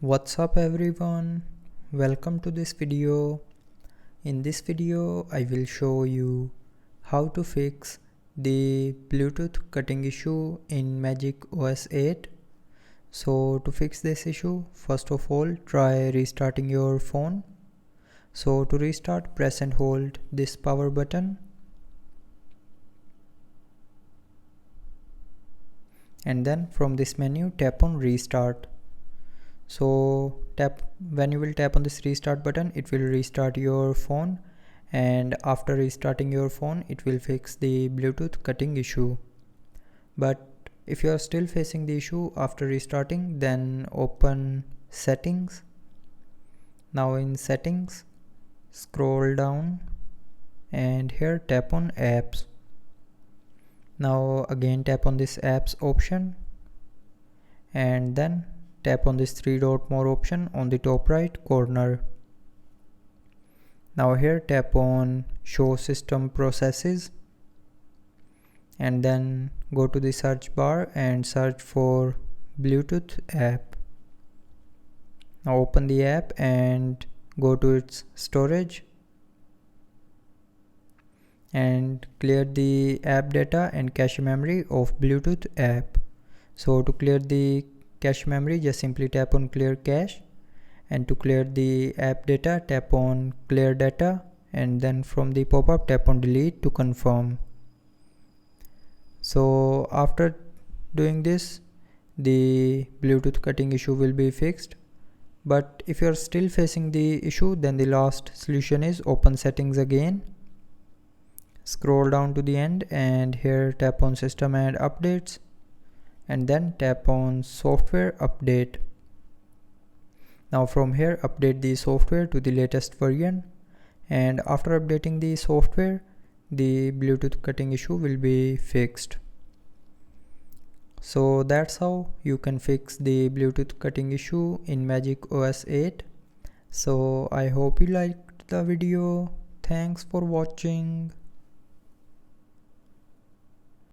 What's up everyone, welcome to this video. In this video I will show you how to fix the Bluetooth cutting issue in MagicOS 8. So to fix this issue, first of all try restarting your phone. So to restart, press and hold this power button, and then from this menu tap on restart. So when you will tap on this restart button, it will restart your phone, and after restarting your phone it will fix the Bluetooth cutting issue. But if you are still facing the issue after restarting, then open settings. Now in settings, scroll down and here tap on apps. Now again tap on this apps option, and then tap on this three dot more option on the top right corner. Now here tap on show system processes, and then go to the search bar and search for Bluetooth app. Now open the app and go to its storage and clear the app data and cache memory of Bluetooth app. So to clear the cache memory, just simply tap on clear cache, and to clear the app data tap on clear data, and then from the pop-up tap on delete to confirm. So after doing this, the Bluetooth cutting issue will be fixed. But if you are still facing the issue, then the last solution is open settings again, scroll down to the end, and here tap on system and updates, and then tap on software update. Now from here update the software to the latest version, and after updating the software, the Bluetooth cutting issue will be fixed. So that's how you can fix the Bluetooth cutting issue in MagicOS 8. So I hope you liked the video. Thanks for watching.